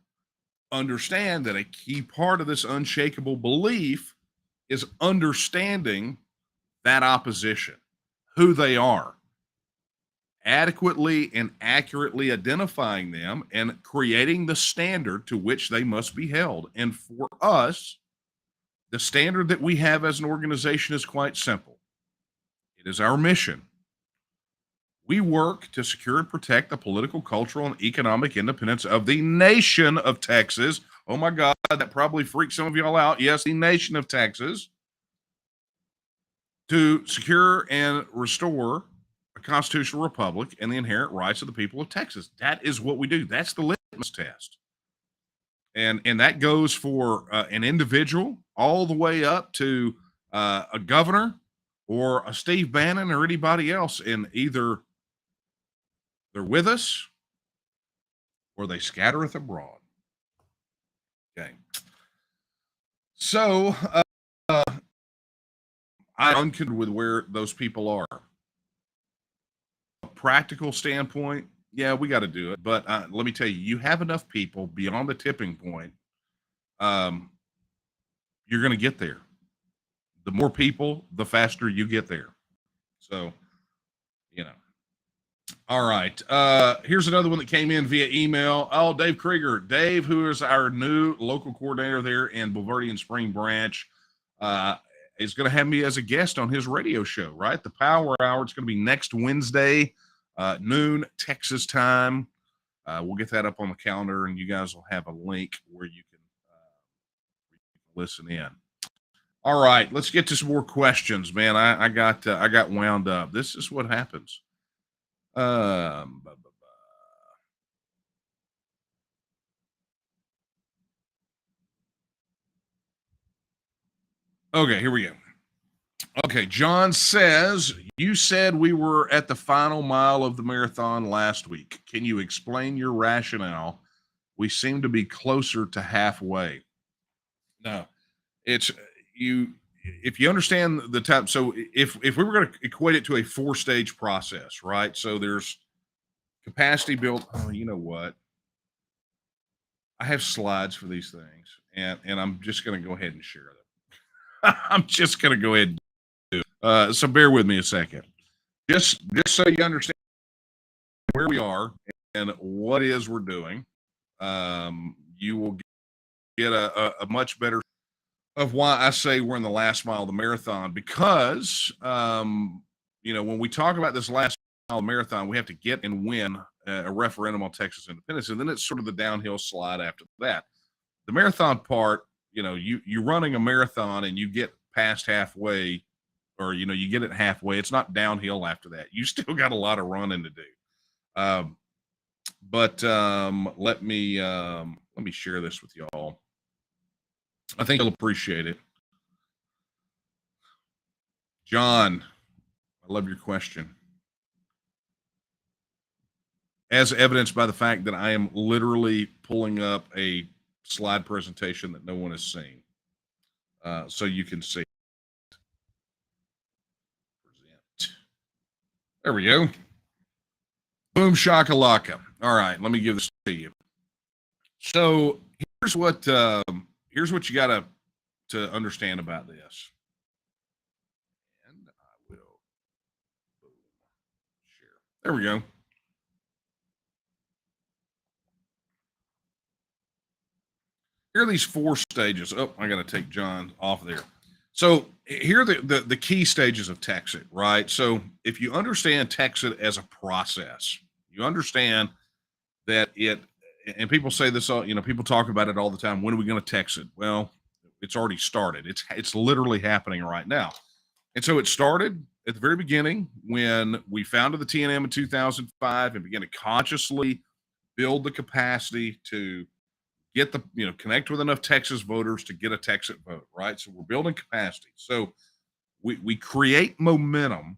understand that a key part of this unshakable belief is understanding that opposition, who they are, adequately and accurately identifying them, and creating the standard to which they must be held. And for us, the standard that we have as an organization is quite simple. It is our mission. We work to secure and protect the political, cultural, and economic independence of the nation of Texas. Oh my God, that probably freaks some of y'all out. Yes, the nation of Texas. To secure and restore a constitutional republic and the inherent rights of the people of Texas. That is what we do. That's the litmus test. And that goes for an individual all the way up to a governor or a Steve Bannon or anybody else. And either they're with us or they scattereth abroad. Okay. So I'm unconnected with where those people are. Practical standpoint, yeah, we got to do it. But let me tell you, you have enough people beyond the tipping point. You're going to get there. The more people, the faster you get there. So, All right. Here's another one that came in via email. Oh, Dave Krieger. Dave, who is our new local coordinator there in Boulevardian Spring Branch, is going to have me as a guest on his radio show, right? The Power Hour. It's going to be next Wednesday, noon, Texas time. We'll get that up on the calendar, and you guys will have a link where you can listen in. All right, let's get to some more questions, man. I got wound up. This is what happens. Okay, here we go. Okay, John says, you said we were at the final mile of the marathon last week. Can you explain your rationale? We seem to be closer to halfway. No, it's you. If you understand the type, so if we were going to equate it to a 4-stage process, right? So there's capacity built. Oh, you know what? I have slides for these things, and I'm just going to go ahead and share them. I'm just going to go ahead and do it. So bear with me a second. Just so you understand where we are and what it is we're doing, you will get a much better of why I say we're in the last mile of the marathon, because when we talk about this last mile marathon, we have to get and win a referendum on Texas independence, and then it's sort of the downhill slide after that. The marathon part, you running a marathon and you get past halfway, or you get it halfway. It's not downhill after that. You still got a lot of running to do. But let me share this with y'all. I think you'll appreciate it. John, I love your question. As evidenced by the fact that I am literally pulling up a slide presentation that no one has seen. So you can see. Present. There we go. Boom shakalaka. All right, let me give this to you. So here's what you got to understand about this. And I will share. There we go. Here are these 4 stages. Oh, I got to take John off there. So here are the key stages of Texit, right? So if you understand Texit as a process, you understand that and people say this, people talk about it all the time. When are we going to Texit? Well, it's already started. It's literally happening right now. And so it started at the very beginning when we founded the TNM in 2005 and began to consciously build the capacity to get connect with enough Texas voters to get a Texas vote, right? So we're building capacity. So we create momentum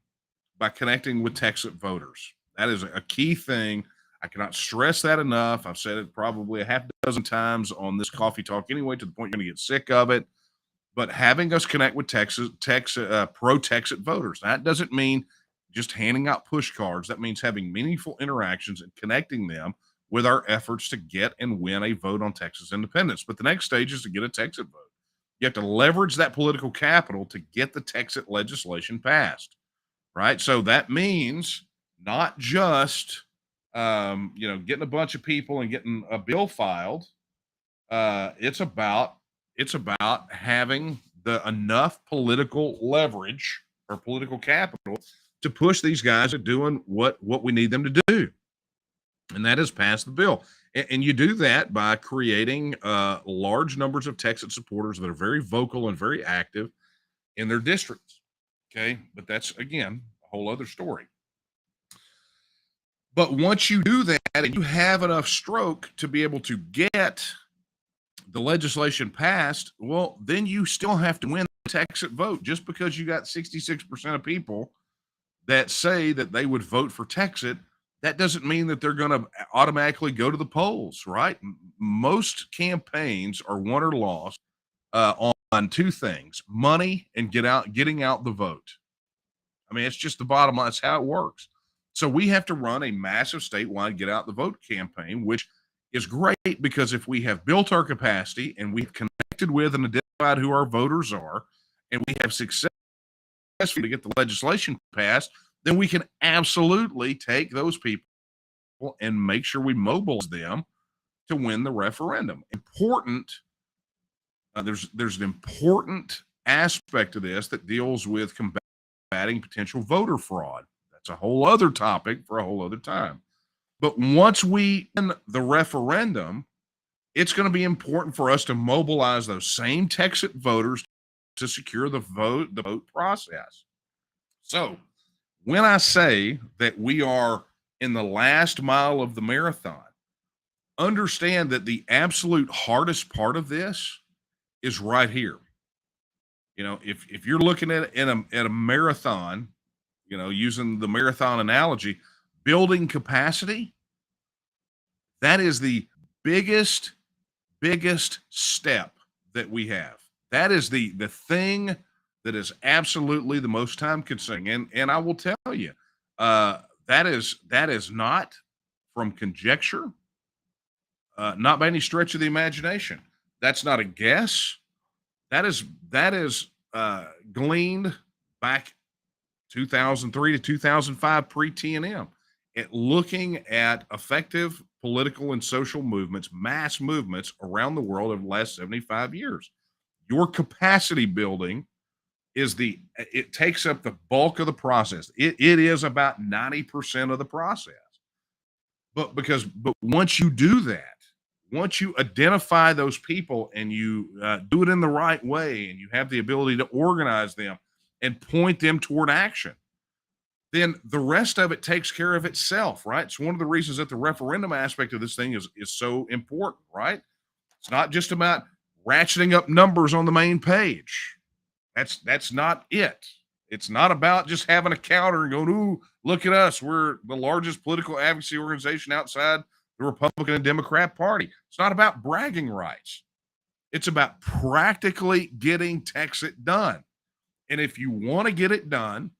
by connecting with Texas voters. That is a key thing. I cannot stress that enough. I've said it probably a half dozen times on this coffee talk anyway, to the point you're going to get sick of it. but having us connect with pro-Texas voters. That doesn't mean just handing out push cards. That means having meaningful interactions and connecting them with our efforts to get and win a vote on Texas independence. But the next stage is to get a Texas vote. You have to leverage that political capital to get the Texas legislation passed, right? So that means not just getting a bunch of people and getting a bill filed. It's about having enough political leverage or political capital to push these guys at doing what we need them to do, and that is pass the bill. And you do that by creating large numbers of Texas supporters that are very vocal and very active in their districts. Okay, but that's again a whole other story. But once you do that and you have enough stroke to be able to get the legislation passed, well, then you still have to win the Texas vote. Just because you got 66% of people that say that they would vote for Texas, that doesn't mean that they're going to automatically go to the polls, right? Most campaigns are won or lost on two things: money and getting out the vote. I mean, it's just the bottom line. That's how it works. So we have to run a massive statewide get out the vote campaign, which is great because if we have built our capacity and we've connected with and identified who our voters are, and we have successfully to get the legislation passed, then we can absolutely take those people and make sure we mobilize them to win the referendum. Important. There's an important aspect of this that deals with combating potential voter fraud. That's a whole other topic for a whole other time. But once we win the referendum, it's going to be important for us to mobilize those same Texas voters to secure the vote process. So when I say that we are in the last mile of the marathon, understand that the absolute hardest part of this is right here. You know, if you're looking at a marathon, you know, using the marathon analogy, building capacity, that is the biggest step that we have. That is the thing that is absolutely the most time consuming. And I will tell you, that is not from conjecture, not by any stretch of the imagination. That's not a guess. That is gleaned back 2003 to 2005 pre-TNM, at looking at effective political and social movements, mass movements around the world over the last 75 years. Your capacity building it takes up the bulk of the process. It is about 90% of the process. But once you do that, once you identify those people and you do it in the right way, and you have the ability to organize them and point them toward action, then the rest of it takes care of itself, right? It's one of the reasons that the referendum aspect of this thing is so important, right? It's not just about ratcheting up numbers on the main page. That's not it. It's not about just having a counter and going, ooh, look at us. We're the largest political advocacy organization outside the Republican and Democrat Party. It's not about bragging rights. It's about practically getting Texas done. And if you want to get it done,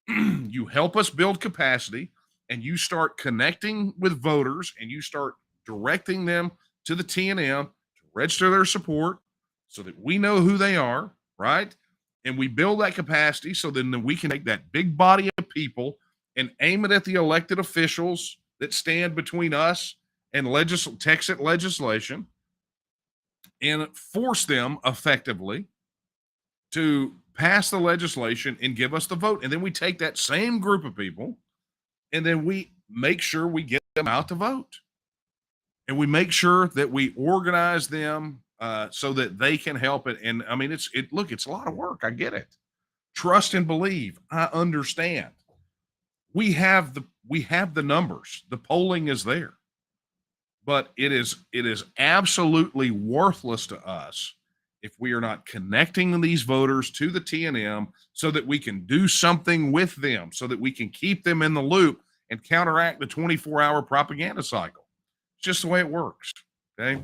you help us build capacity, and you start connecting with voters, and you start directing them to the TNM to register their support so that we know who they are, right? And we build that capacity so then we can take that big body of people and aim it at the elected officials that stand between us and Texas legislation, and force them effectively to pass the legislation and give us the vote. And then we take that same group of people and then we make sure we get them out to vote. And we make sure that we organize them so that they can help it. And I mean, it's a lot of work. I get it. Trust and believe. I understand. We have the numbers. The polling is there. But it is absolutely worthless to us if we are not connecting these voters to the TNM so that we can do something with them, so that we can keep them in the loop and counteract the 24-hour propaganda cycle. It's just the way it works. Okay.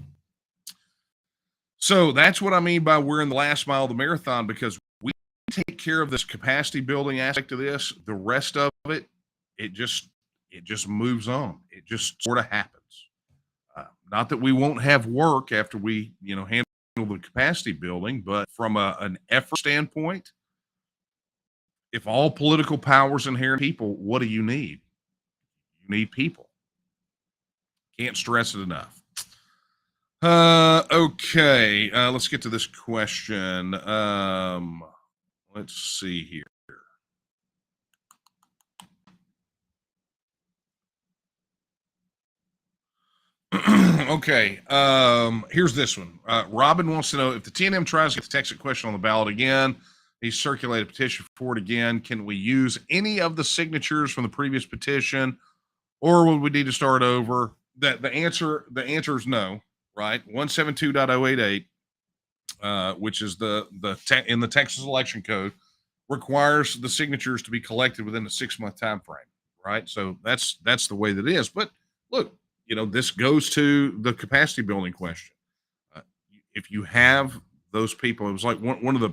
So that's what I mean by we're in the last mile of the marathon, because we take care of this capacity building aspect of this. The rest of it, it just moves on. It just sort of happens. Not that we won't have work after we, handle the capacity building, but from an effort standpoint, if all political powers inherit people, what do you need? You need people. Can't stress it enough. Okay. Let's get to this question. Let's see here. Okay. Here's this one. Robin wants to know, if the TNM tries to get the Texas question on the ballot again, he circulated a petition for it again, can we use any of the signatures from the previous petition, or would we need to start over? The answer is no, right? 172.088, which is in the Texas election code, requires the signatures to be collected within a 6-month time frame, right? So that's the way that it is. But look, this goes to the capacity building question. If you have those people, it was like one of the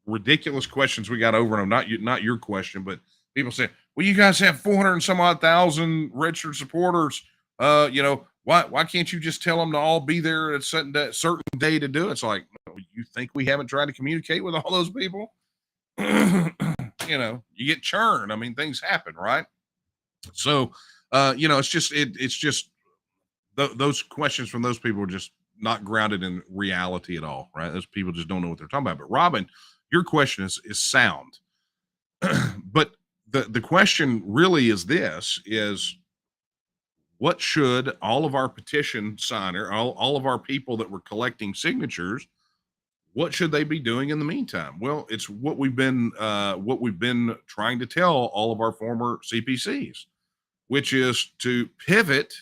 ridiculous questions we got over, and not your question, but people say, well, you guys have 400 and some odd thousand registered supporters. Why can't you just tell them to all be there at a certain day to do it? It's like, you think we haven't tried to communicate with all those people? You get churn. I mean, things happen, right? So, it's just those questions from those people are just not grounded in reality at all, right? Those people just don't know what they're talking about. But Robin, your question is sound. But the question really is this: what should all of our petition signer, all of our people that were collecting signatures, what should they be doing in the meantime? Well, it's what we've been trying to tell all of our former CPCs, which is to pivot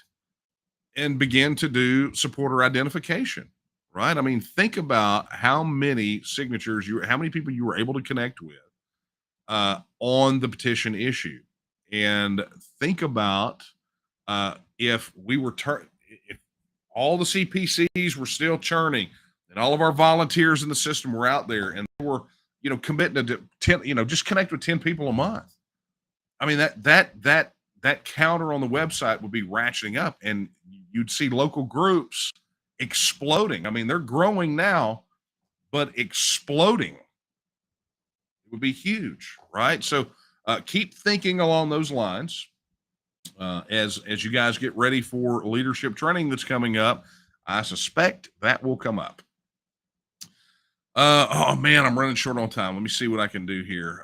and begin to do supporter identification, right? I mean, think about how many signatures how many people you were able to connect with on the petition issue, and think about if we were if all the CPCs were still churning, and all of our volunteers in the system were out there, and they were, committing to 10, just connect with 10 people a month. I mean, that counter on the website would be ratcheting up, and you'd see local groups exploding. I mean, they're growing now, but exploding. It would be huge, right? So keep thinking along those lines as you guys get ready for leadership training that's coming up. I suspect that will come up. Oh man, I'm running short on time. Let me see what I can do here.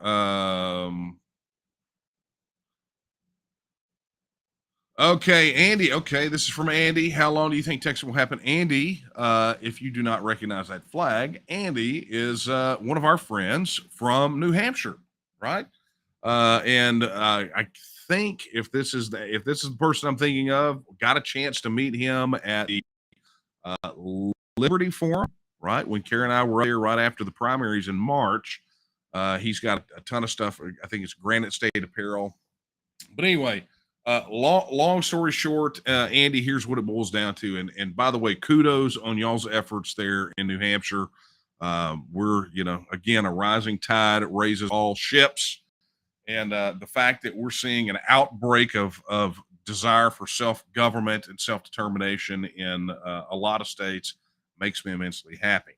Okay, Andy. Okay, this is from Andy. How long do you think Texas will happen? Andy, if you do not recognize that flag, Andy is one of our friends from New Hampshire, right? And I think if this is the person I'm thinking of, got a chance to meet him at the Liberty Forum, right? When Karen and I were there right after the primaries in March. He's got a ton of stuff. I think it's Granite State Apparel. But anyway, long story short, Andy, here's what it boils down to. And by the way, kudos on y'all's efforts there in New Hampshire. We're, again, a rising tide raises all ships. And the fact that we're seeing an outbreak of desire for self-government and self-determination in a lot of states makes me immensely happy.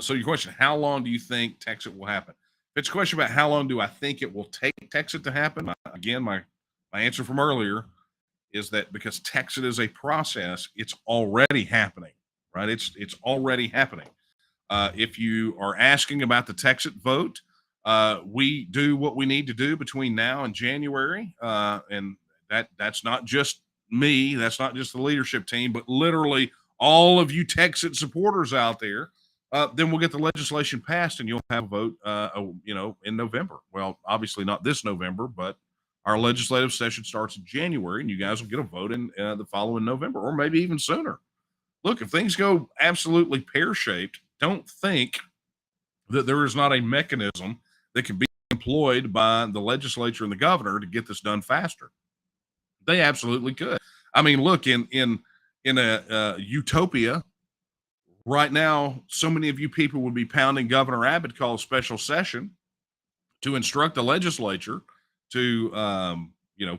So your question, how long do you think Texas will happen? If it's a question about how long do I think it will take Texas to happen, again, my answer from earlier is that because Texas is a process, it's already happening, right? It's already happening. If you are asking about the Texas vote, we do what we need to do between now and January, and that's not just me, that's not just the leadership team, but literally all of you Texas supporters out there. Then we'll get the legislation passed, and you'll have a vote, in November. Well, obviously not this November, but our legislative session starts in January, and you guys will get a vote in the following November, or maybe even sooner. Look, if things go absolutely pear-shaped, don't think that there is not a mechanism that can be employed by the legislature and the governor to get this done faster. They absolutely could. I mean, look, in a utopia, right now, so many of you people would be pounding Governor Abbott to call a special session to instruct the legislature to,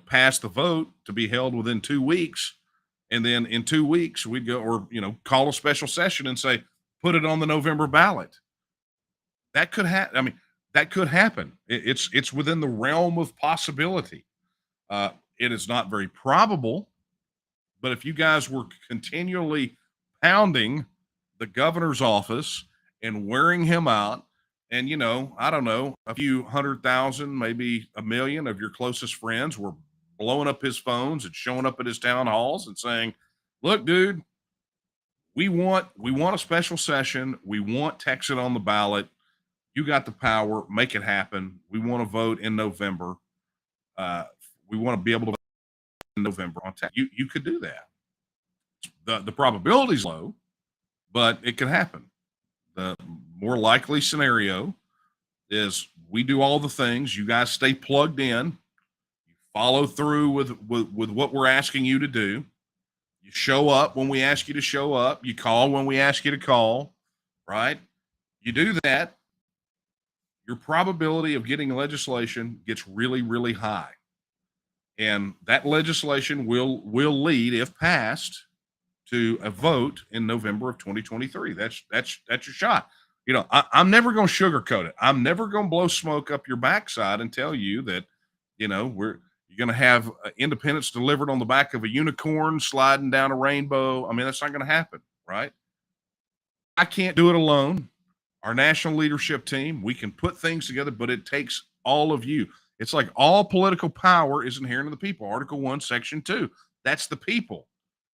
pass the vote to be held within 2 weeks. And then in 2 weeks, we'd go, or, call a special session and say, put it on the November ballot. That could happen. I mean, that could happen. It's within the realm of possibility. It is not very probable, but if you guys were continually pounding the governor's office and wearing him out, and I don't know, a few 100,000, maybe 1 million of your closest friends were blowing up his phones and showing up at his town halls and saying, "Look, dude, we want a special session. We want Texas on the ballot. You got the power. Make it happen. We want to vote in November. We want to be able to vote in November on Texas." You could do that. The probability is low, but it could happen. The more likely scenario is we do all the things. You guys stay plugged in. You follow through with what we're asking you to do. You show up when we ask you to show up. You call when we ask you to call, right? You do that, your probability of getting legislation gets really, really high. And that legislation will lead, if passed, to a vote in November of 2023. That's your shot. I'm never going to sugarcoat it. I'm never going to blow smoke up your backside and tell you that, you're going to have independence delivered on the back of a unicorn sliding down a rainbow. I mean, that's not going to happen, right? I can't do it alone. Our national leadership team, we can put things together, but it takes all of you. It's like all political power is inherent in the people. Article 1, Section 2. That's the people.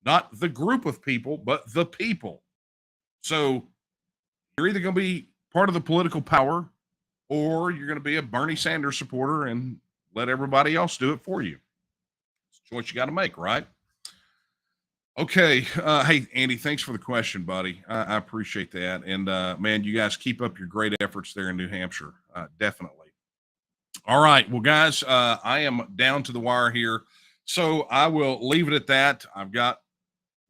Not the group of people, but the people. So you're either going to be part of the political power or you're going to be a Bernie Sanders supporter and let everybody else do it for you. It's a choice you got to make, right? Okay. Hey, Andy, thanks for the question, buddy. I appreciate that. And man, you guys keep up your great efforts there in New Hampshire. Definitely. All right. Well, guys, I am down to the wire here. So I will leave it at that. I've got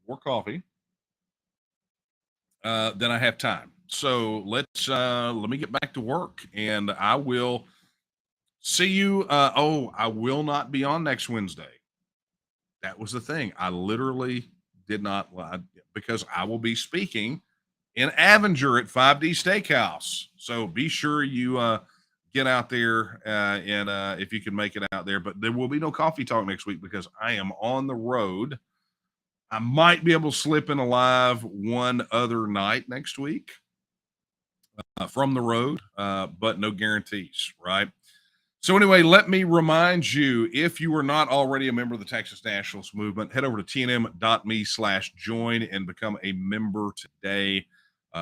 more coffee than I have time. So let me get back to work, and I will see you. I will not be on next Wednesday. That was the thing. I literally did not, because I will be speaking in Avenger at 5D Steakhouse. So be sure you get out there and if you can make it out there. But there will be no coffee talk next week because I am on the road. I might be able to slip in a live one other night next week from the road, but no guarantees, right? So anyway, let me remind you, if you are not already a member of the Texas Nationalist Movement, head over to tnm.me/join and become a member today.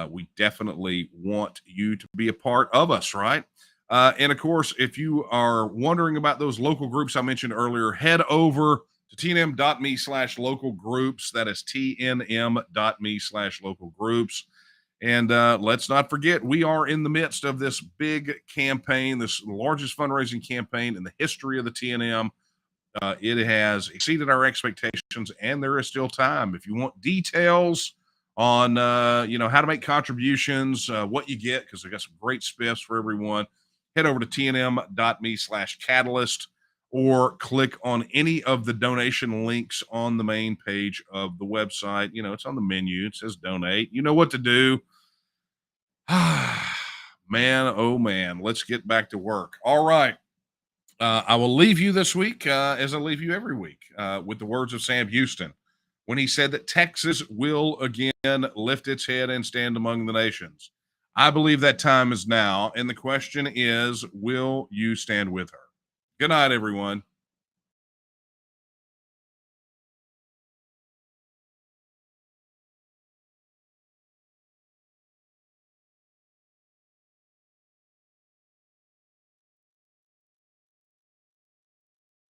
We definitely want you to be a part of us, right? And of course, if you are wondering about those local groups I mentioned earlier, head over to tnm.me/local groups. That is tnm.me/local groups. And let's not forget, we are in the midst of this big campaign, this largest fundraising campaign in the history of the TNM. It has exceeded our expectations, and there is still time. If you want details on, how to make contributions, what you get, because I got some great spiffs for everyone, head over to tnm.me/catalyst or click on any of the donation links on the main page of the website. It's on the menu. It says donate. You know what to do. Man, oh man, let's get back to work. All right. I will leave you this week, as I leave you every week, with the words of Sam Houston when he said that Texas will again lift its head and stand among the nations. I believe that time is now. And the question is, will you stand with her? Good night, everyone.